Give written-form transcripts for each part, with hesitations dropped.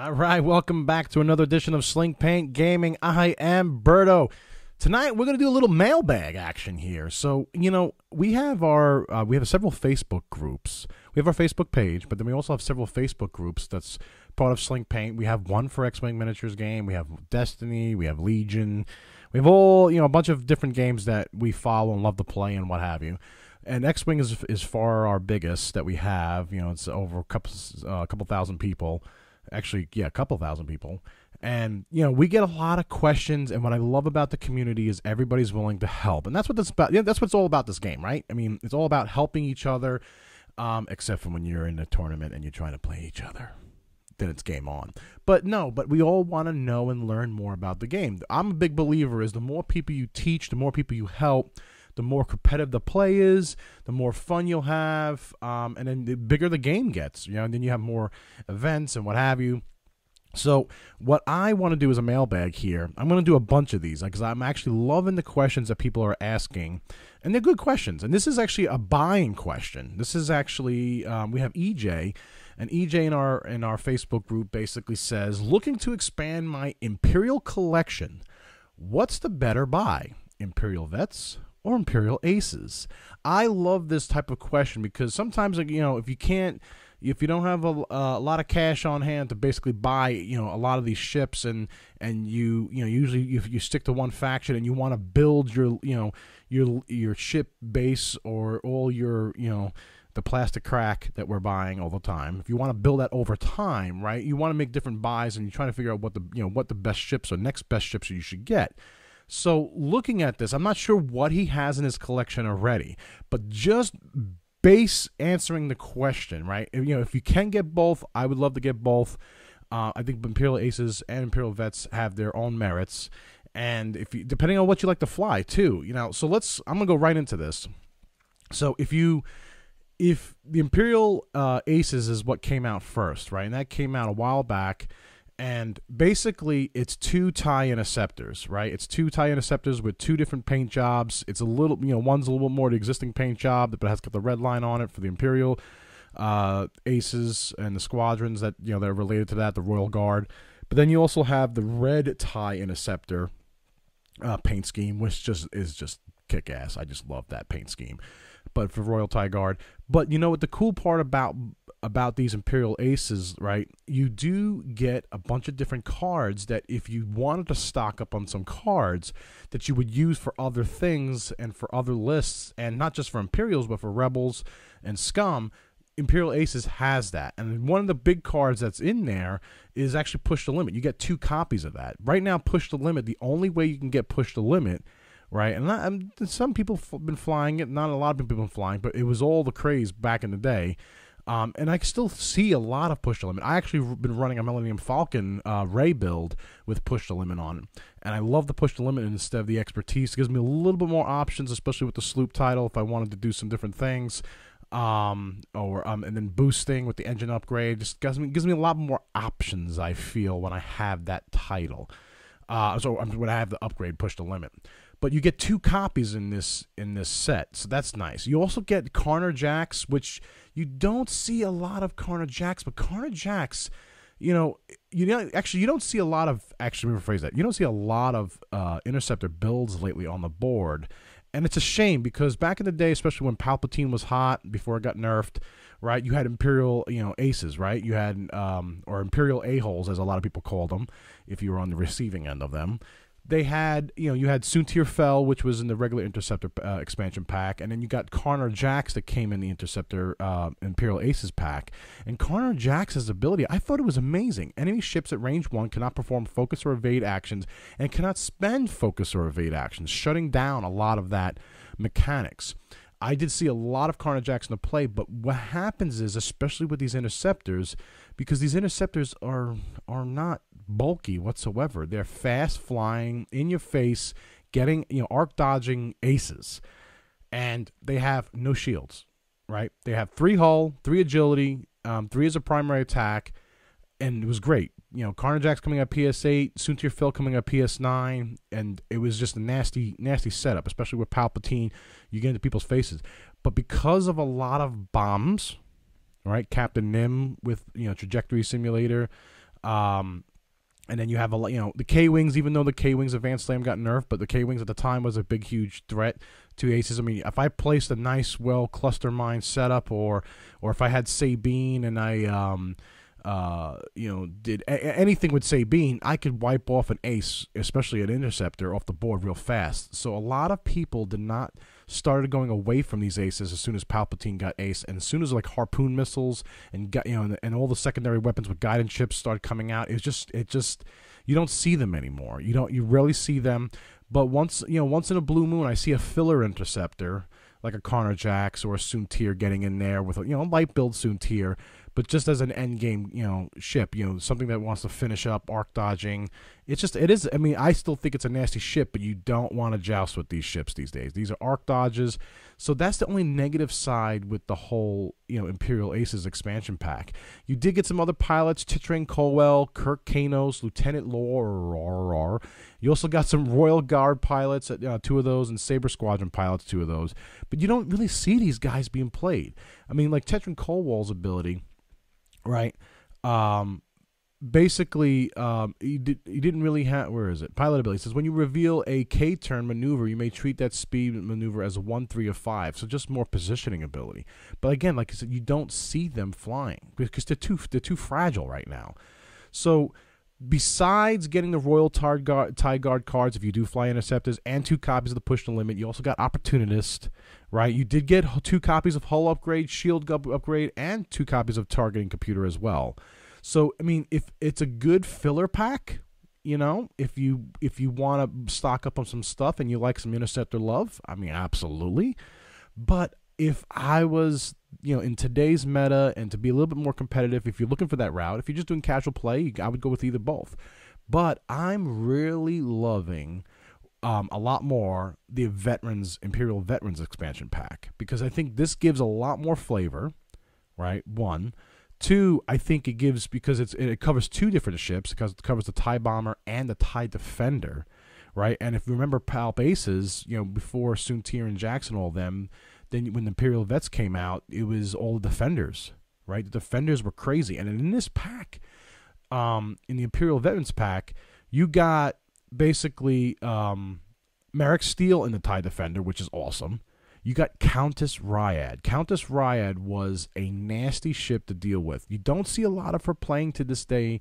All right, welcome back to another edition of Sling Paint Gaming. I am Berto. Tonight we're going to do a little mailbag action here. So, you know, we have several Facebook groups. We have our Facebook page, but then we also have several Facebook groups that's part of Sling Paint. We have one for X-Wing Miniatures game. We have Destiny. We have Legion. We have a bunch of different games that we follow and love to play and what have you. And X-Wing is far our biggest that we have. You know, it's over a couple thousand people. Actually, yeah, a couple thousand people. And, you know, we get a lot of questions, and what I love about the community is everybody's willing to help. And that's what that's about. Yeah, that's what's all about this game, right? I mean, it's all about helping each other, except for when you're in a tournament and you're trying to play each other. Then it's game on. But we all want to know and learn more about the game. I'm a big believer is the more people you teach, the more people you help, the more competitive the play is, the more fun you'll have, and then the bigger the game gets, you know, and then you have more events and what have you. So what I want to do is a mailbag here. I'm going to do a bunch of these because I'm actually loving the questions that people are asking, and they're good questions. And this is actually a buying question. This is actually, we have EJ, and EJ in our Facebook group basically says, looking to expand my Imperial collection, what's the better buy, Imperial Vets or Imperial Aces? I love this type of question because sometimes, you know, if you don't have a lot of cash on hand to basically buy, you know, a lot of these ships, and you usually if you stick to one faction and you want to build your ship base or all your, you know, the plastic crack that we're buying all the time, if you want to build that over time, right, you want to make different buys and you're trying to figure out what the best ships or next best ships you should get. So looking at this, I'm not sure what he has in his collection already, but just base answering the question, right? You know, if you can get both, I would love to get both. I think Imperial Aces and Imperial Vets have their own merits, and depending on what you like to fly too, you know. So I'm gonna go right into this. So if the Imperial Aces is what came out first, right, and that came out a while back. And basically, it's two TIE interceptors, right? It's two TIE interceptors with two different paint jobs. It's a little, you know, one's a little bit more the existing paint job, but it has got the red line on it for the Imperial Aces and the Squadrons that, you know, that are related to that, the Royal Guard. But then you also have the red TIE interceptor paint scheme, which is just kick-ass. I just love that paint scheme. But for Royal TIE Guard. But you know what the cool part about these Imperial Aces, right, you do get a bunch of different cards that if you wanted to stock up on some cards that you would use for other things and for other lists, and not just for Imperials but for Rebels and Scum, Imperial Aces has that. And one of the big cards that's in there is actually Push the Limit. You get 2 copies of that. Right now, Push the Limit, the only way you can get Push the Limit, right, and some people have been flying it, not a lot of people have been flying, but it was all the craze back in the day. And I still see a lot of Push the Limit. I actually have been running a Millennium Falcon Ray build with Push the Limit on it. And I love the Push the Limit instead of the Expertise. It gives me a little bit more options, especially with the Sloop title if I wanted to do some different things. And then boosting with the engine upgrade. Just gives me a lot more options, I feel, when I have that title. When I have the upgrade Push the Limit. But you get 2 copies in this set, so that's nice. You also get Karner Jacks, which you don't see a lot of Karner Jacks, but Karner Jacks, you don't see a lot of, actually, let me rephrase that. You don't see a lot of Interceptor builds lately on the board, and it's a shame because back in the day, especially when Palpatine was hot before it got nerfed, right, you had Imperial, Aces, right? You had, or Imperial A-holes, as a lot of people called them, if you were on the receiving end of them. They had, you had Soontir Fel, which was in the regular Interceptor expansion pack, and then you got Karner Jacks that came in the Interceptor Imperial Aces pack. And Karner Jacks' ability, I thought it was amazing. Enemy ships at range 1 cannot perform focus or evade actions and cannot spend focus or evade actions, shutting down a lot of that mechanics. I did see a lot of Karner Jacks in the play, but what happens is, especially with these Interceptors, because these Interceptors are not bulky whatsoever. They're fast flying, in your face, getting, arc dodging aces. And they have no shields, right? They have 3 hull, 3 agility, 3 as a primary attack, and it was great. Karner Jacks coming up PS8, Soontir Fel coming up PS9, and it was just a nasty, nasty setup, especially with Palpatine. You get into people's faces. But because of a lot of bombs, right? Captain Nim with, Trajectory Simulator, And then you have the K-Wings, even though the K-Wings Advanced Slam got nerfed, but the K-Wings at the time was a big, huge threat to Aces. I mean, if I placed a nice, well, cluster mine setup, or if I had Sabine and I, did anything with Sabine, I could wipe off an Ace, especially an Interceptor, off the board real fast. So a lot of people started going away from these Aces as soon as Palpatine got Ace, and as soon as like Harpoon missiles and and all the secondary weapons with guidance ships started coming out, it just you don't see them anymore. You rarely see them. But once in a blue moon, I see a filler Interceptor like a Carnage Jax or a Soontir getting in there with a light build Soontir, but just as an end game ship, something that wants to finish up arc dodging. It is. I mean, I still think it's a nasty ship, but you don't want to joust with these ships these days. These are arc dodges, so that's the only negative side with the whole Imperial Aces expansion pack. You did get some other pilots: Titrain Colwell, Kirk Kanos, Lieutenant Lore. You also got some Royal Guard pilots, 2 of those, and Saber Squadron pilots, 2 of those. But you don't really see these guys being played. I mean, like Titrain Colwell's ability, right? Basically, you didn't really have, where is it? Pilot ability. It says, when you reveal a K-turn maneuver, you may treat that speed maneuver as a 1-3 of 5. So just more positioning ability. But again, like I said, you don't see them flying because they're too fragile right now. So besides getting the Royal TIE Guard cards, if you do fly Interceptors, and 2 copies of the Push the Limit, you also got Opportunist, right? You did get 2 copies of Hull Upgrade, Shield Upgrade, and 2 copies of Targeting Computer as well. So, I mean, if it's a good filler pack, if you want to stock up on some stuff and you like some Interceptor love, I mean, absolutely. But if I was, in today's meta and to be a little bit more competitive, if you're looking for that route, if you're just doing casual play, I would go with either both. But I'm really loving a lot more the Imperial Veterans expansion pack, because I think this gives a lot more flavor, right? 1. 2, I think it gives, because it covers 2 different ships, because it covers the TIE Bomber and the TIE Defender, right? And if you remember Palp Aces, before Soontir and Jackson, all of them, then when the Imperial Vets came out, it was all the Defenders, right? The Defenders were crazy. And in this pack, in the Imperial Veterans pack, you got basically Merrick Steele in the TIE Defender, which is awesome. You got Countess Ryad. Countess Ryad was a nasty ship to deal with. You don't see a lot of her playing to this day,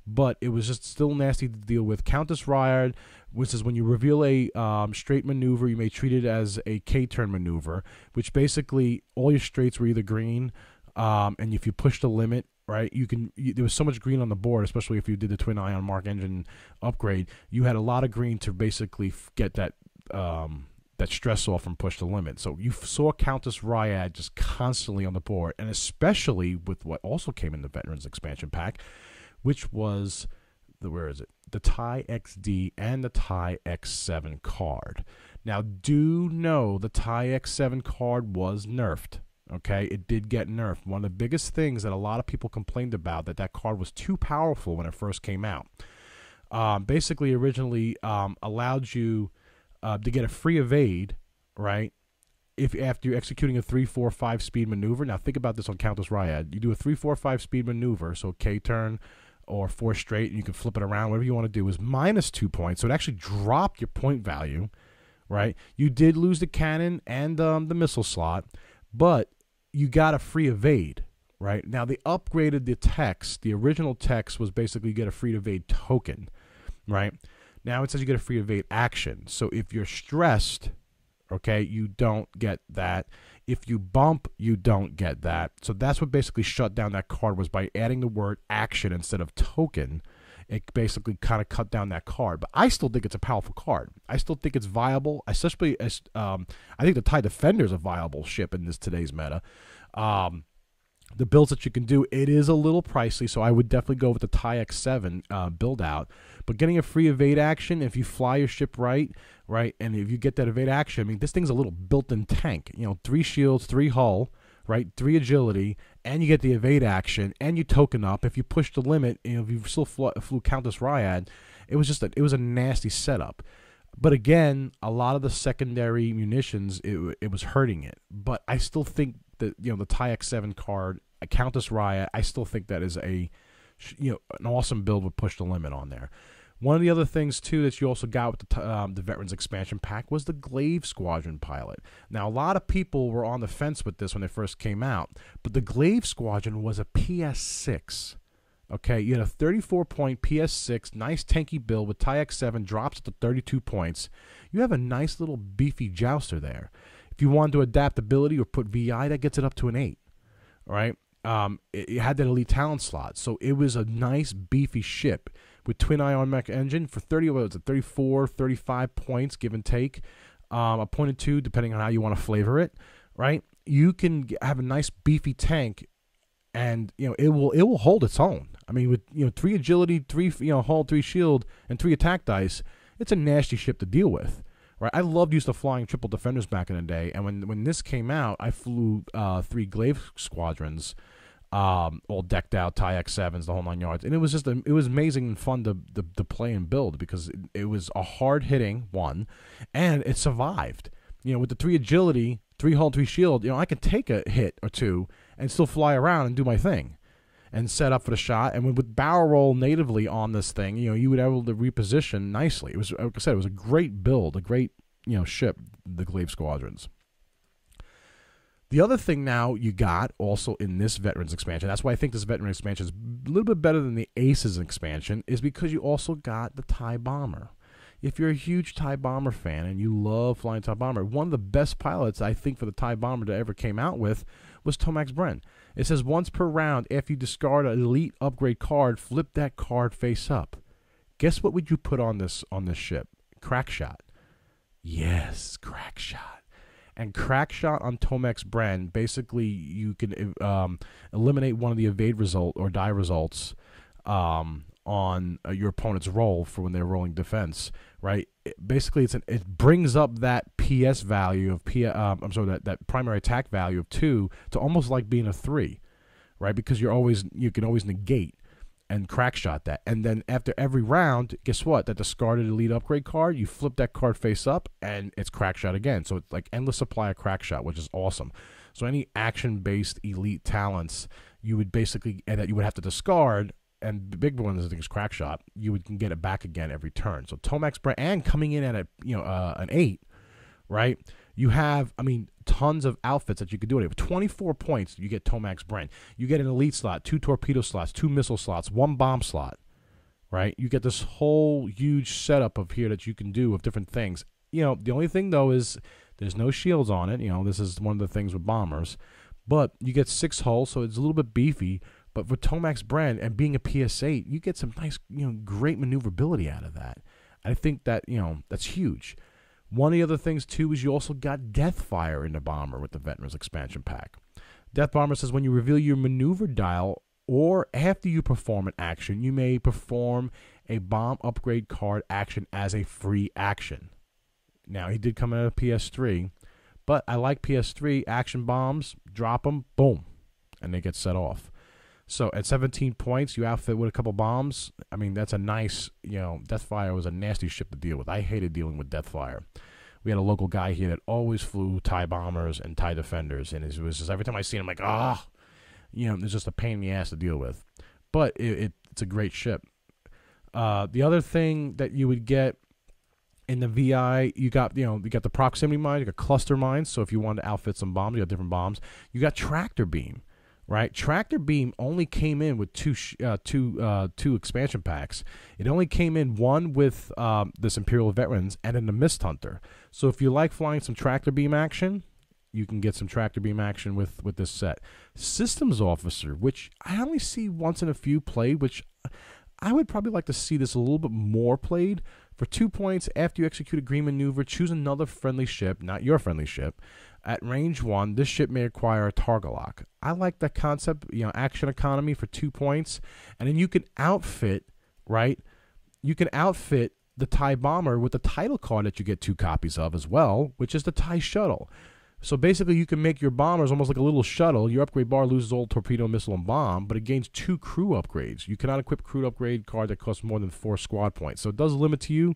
but it was just still nasty to deal with. Countess Ryad, which is when you reveal a straight maneuver, you may treat it as a K-turn maneuver, which basically all your straights were either green, and if you push the limit, right, there was so much green on the board, especially if you did the Twin Ion Mark Engine upgrade. You had a lot of green to basically get that stress off from Push the Limit. So you saw Countess Ryad just constantly on the board, and especially with what also came in the Veterans expansion pack, which was the TIE XD and the TIE X7 card. Now, do know the TIE X7 card was nerfed. Okay, it did get nerfed. One of the biggest things that a lot of people complained about, that card was too powerful when it first came out. Basically, originally allowed you to get a free evade, right? After you're executing a 3-4-5 speed maneuver. Now think about this on Countess Ryad. You do a 3-4-5 speed maneuver, so K-turn or 4 straight, and you can flip it around. Whatever you want to do is -2 points. So it actually dropped your point value, right? You did lose the cannon and the missile slot, but you got a free evade, right? Now they upgraded the text. The original text was basically you get a free evade token, right? Now it says you get a free evade action. So if you're stressed, okay, you don't get that. If you bump, you don't get that. So that's what basically shut down that card, was by adding the word action instead of token. It basically kind of cut down that card. But I still think it's a powerful card. I still think it's viable, especially as I think the TIE Defender is a viable ship in today's meta. The builds that you can do, it is a little pricey, so I would definitely go with the TIE X7 build out. But getting a free evade action, if you fly your ship right, and if you get that evade action, I mean, this thing's a little built-in tank. 3 shields, 3 hull, right, 3 agility, and you get the evade action, and you token up. If you push the limit, if you still flew Countess Ryad, it was a nasty setup. But again, a lot of the secondary munitions, it was hurting it. But I still think that the TIE X7 card, Countess Ryad, I still think that is a an awesome build would push the limit on there. One of the other things, too, that you also got with the Veterans Expansion Pack was the Glaive Squadron pilot. Now, a lot of people were on the fence with this when they first came out, but the Glaive Squadron was a PS6. Okay, you had a 34-point PS6, nice tanky build with TIE X7, drops to 32 points. You have a nice little beefy jouster there. If you wanted to adaptability or put VI, that gets it up to an 8. All right? It had that elite talent slot, so it was a nice beefy ship with twin ion mech engine for 34, 35 points, give and take, a point or two depending on how you want to flavor it. Right? You can have a nice beefy tank, and it will hold its own. I mean, with 3 agility, 3 hull, 3 shield, and 3 attack dice, it's a nasty ship to deal with. Right, I loved used to flying triple defenders back in the day, and when this came out, I flew 3 Glaive squadrons, all decked out, TIE X7s, the whole 9 yards, and it was amazing and fun to play and build because it was a hard hitting one, and it survived. With the 3 agility, 3 hull, 3 shield, I could take a hit or two and still fly around and do my thing, and set up for the shot. And with barrel roll natively on this thing, you would be able to reposition nicely. It was, like I said, it was a great build, a great, ship, the Glaive Squadrons. The other thing now you got also in this Veterans expansion, that's why I think this Veterans expansion is a little bit better than the Aces expansion, is because you also got the TIE Bomber. If you're a huge TIE Bomber fan and you love flying TIE Bomber, one of the best pilots I think for the TIE Bomber that ever came out with was Tomax Bren. It says once per round, after you discard an elite upgrade card, flip that card face up. Guess what would you put on this ship? Crackshot. Yes, Crackshot. And Crackshot on Tomax Bren, basically you can eliminate one of the evade result or die results on your opponent's roll for when they're rolling defense, right? Basically, it brings up that PS value of that primary attack value of 2 to almost like being a 3, right? Because you can always negate and Crackshot that, and then after every round, guess what? That discarded elite upgrade card, you flip that card face up, and it's Crackshot again. So it's like endless supply of Crackshot, which is awesome. So any action-based elite talents you would basically that you would have to discard. And the big one is, I think, is Crackshot. You can get it back again every turn. So Tomax Bren, and coming in at an 8, right? You have, tons of outfits that you could do it. With 24 points, you get Tomax Bren. You get an elite slot, 2 torpedo slots, 2 missile slots, 1 bomb slot, right? You get this whole huge setup of here that you can do of different things. The only thing though is there's no shields on it. This is one of the things with bombers, but you get 6 hulls, so it's a little bit beefy. But for Tomax Bren and being a PS8, you get some nice, great maneuverability out of that. I think that, that's huge. One of the other things, too, is you also got Deathfire in the Bomber with the Veterans Expansion Pack. Death Bomber says when you reveal your maneuver dial or after you perform an action, you may perform a bomb upgrade card action as a free action. Now, he did come out of PS3, but I like PS3 action bombs. Drop them, boom, and they get set off. So at 17 points, you outfit with a couple bombs. That's a nice, Deathfire was a nasty ship to deal with. I hated dealing with Deathfire. We had a local guy here that always flew TIE Bombers and TIE Defenders, and it was just every time I see him, I'm like, it's just a pain in the ass to deal with. But it's a great ship. The other thing that you would get in the VI, you got the proximity mine, you got cluster mines. So if you wanted to outfit some bombs, you got different bombs. You got Tractor Beam. Right, Tractor Beam only came in with two expansion packs. It only came in one with this Imperial Veterans and in the Mist Hunter. So if you like flying some Tractor Beam action, you can get some Tractor Beam action with this set. Systems Officer, which I only see once in a few played, which I would probably like to see this a little bit more played. For 2 points, after you execute a green maneuver, choose another friendly ship, not your friendly ship. At range 1, this ship may acquire a target lock. I like that concept, action economy for 2 points. And then you can outfit, right? You can outfit the TIE Bomber with the title card that you get 2 copies of as well, which is the TIE Shuttle. So basically, you can make your bombers almost like a little shuttle. Your upgrade bar loses all torpedo, missile, and bomb, but it gains 2 crew upgrades. You cannot equip crew upgrade card that costs more than 4 squad points. So it does limit to you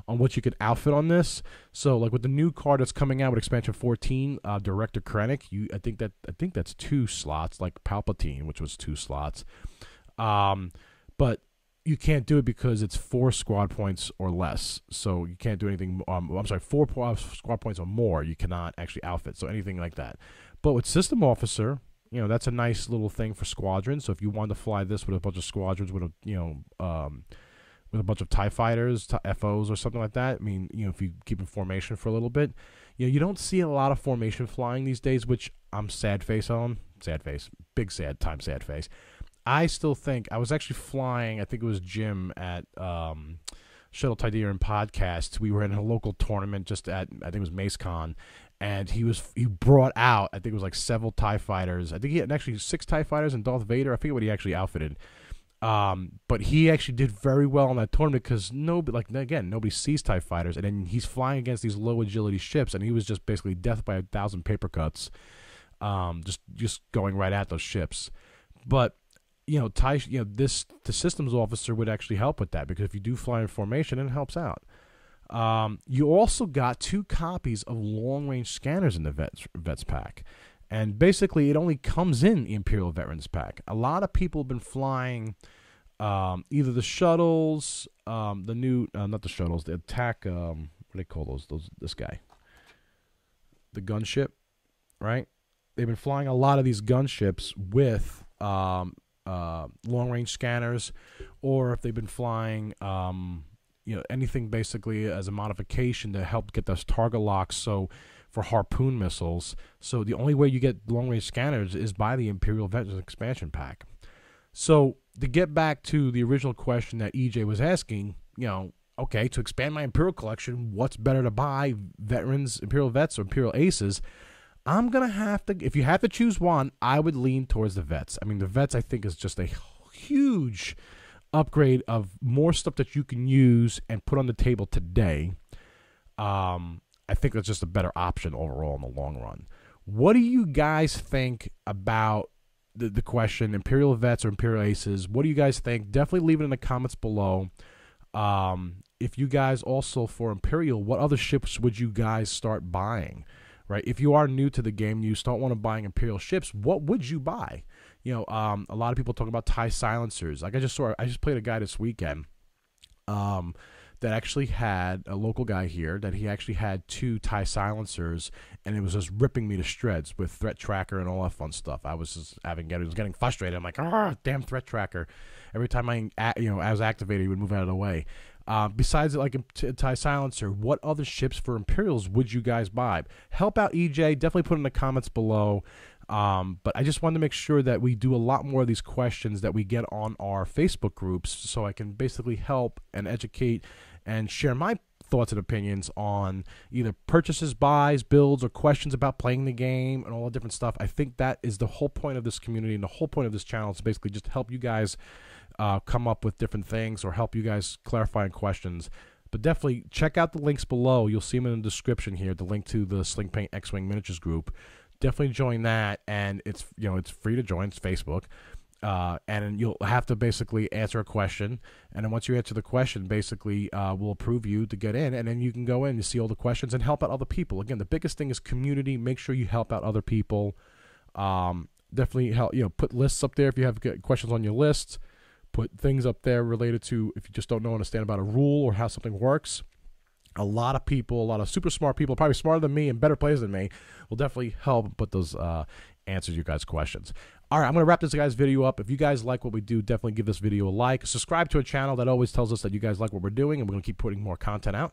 on what you can outfit on this. So like with the new card that's coming out with expansion 14, Director Krennic, I think that's 2 slots, like Palpatine, which was 2 slots. But you can't do it because it's 4 squad points or less. So you can't do anything. I'm sorry, 4 squad points or more. You cannot actually outfit. So anything like that. But with System Officer, you know, that's a nice little thing for Squadron. So if you wanted to fly this with a bunch of squadrons, with a with a bunch of TIE fighters, FOs, or something like that. I mean, you know, if you keep in formation for a little bit, you know, you don't see a lot of formation flying these days, which I'm sad face on. Sad face. Big sad time sad face. I still think I was actually flying. I think it was Jim at Shuttle Tidarian Podcast. We were in a local tournament just at, I think it was MaceCon, and he brought out, I think it was like several TIE fighters. I think he had actually 6 TIE fighters and Darth Vader. I forget what he actually outfitted. But he actually did very well in that tournament because nobody sees TIE fighters, and then he's flying against these low agility ships, and he was just basically death by 1,000 paper cuts, just going right at those ships. But you know, the systems officer would actually help with that, because if you do fly in formation, it helps out. You also got 2 copies of long-range scanners in the Vets pack. And basically, it only comes in the Imperial Veterans pack. A lot of people have been flying either the shuttles, the new, not the shuttles, the attack, what do they call those? This guy. The gunship, right? They've been flying a lot of these gunships with long-range scanners, or if they've been flying anything basically as a modification to help get those target locks, so for harpoon missiles. So the only way you get long-range scanners is by the Imperial Veterans expansion pack. So to get back to the original question that EJ was asking, you know, okay, to expand my Imperial collection, what's better to buy, Veterans, Imperial Vets, or Imperial Aces? I'm going to have to, if you have to choose one, I would lean towards the Vets. I mean, the Vets, I think, is just a huge upgrade of more stuff that you can use and put on the table today. I think that's just a better option overall in the long run. What do you guys think about the question, Imperial Vets or Imperial Aces? What do you guys think? Definitely leave it in the comments below. If you guys also, for Imperial, what other ships would you guys start buying? Right, if you are new to the game, you start want to buying Imperial ships, what would you buy? You know, a lot of people talk about TIE silencers. Like I just played a guy this weekend, that actually had a local guy here that he actually had 2 TIE silencers, and it was just ripping me to shreds with threat tracker and all that fun stuff. I was getting frustrated. I'm like, damn threat tracker! Every time I was activated, he would move out of the way. Besides like a TIE silencer, what other ships for Imperials would you guys buy? Help out EJ. Definitely put in the comments below. But I just wanted to make sure that we do a lot more of these questions that we get on our Facebook groups, so I can basically help and educate and share my thoughts and opinions on either purchases, buys, builds, or questions about playing the game and all the different stuff. I think that is the whole point of this community and the whole point of this channel, is basically just help you guys come up with different things, or help you guys clarifying questions. But definitely check out the links below. You'll see them in the description here, the link to the Sling Paint X-Wing Miniatures group. Definitely join that, and it's free to join. It's Facebook, and you'll have to basically answer a question, and then once you answer the question, basically we'll approve you to get in, and then you can go in and see all the questions and help out other people. Again, the biggest thing is community. Make sure you help out other people. Definitely help. Put lists up there if you have questions on your lists. Put things up there related to if you just don't understand about a rule or how something works. A lot of people, a lot of super smart people, probably smarter than me and better players than me, will definitely help put those answers to your guys' questions. All right, I'm going to wrap this guy's video up. If you guys like what we do, definitely give this video a like. Subscribe to a channel that always tells us that you guys like what we're doing, and we're going to keep putting more content out.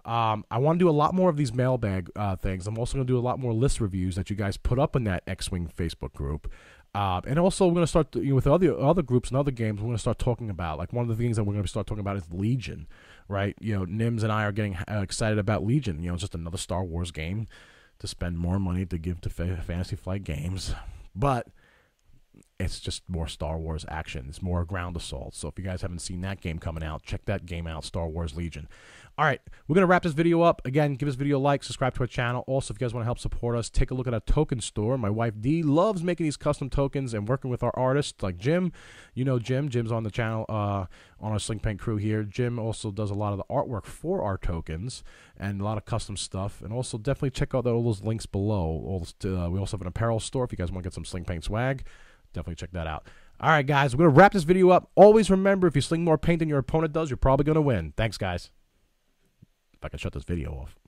I want to do a lot more of these mailbag things. I'm also going to do a lot more list reviews that you guys put up in that X-Wing Facebook group. And also, we're going to start with other groups and other games. We're going to start talking about, like, one of the things that we're going to start talking about is Legion, right? Nims and I are getting excited about Legion. It's just another Star Wars game to spend more money to give to Fantasy Flight Games, but it's just more Star Wars action. It's more ground assault. So if you guys haven't seen that game coming out, check that game out, Star Wars Legion. All right, we're going to wrap this video up. Again, give this video a like, subscribe to our channel. Also, if you guys want to help support us, take a look at our token store. My wife, Dee, loves making these custom tokens and working with our artists like Jim. Jim. Jim's on the channel, on our Sling Paint crew here. Jim also does a lot of the artwork for our tokens and a lot of custom stuff. And also, definitely check out all those links below. We also have an apparel store if you guys want to get some Sling Paint swag. Definitely check that out. All right, guys, we're going to wrap this video up. Always remember, if you sling more paint than your opponent does, you're probably going to win. Thanks, guys. If I can shut this video off.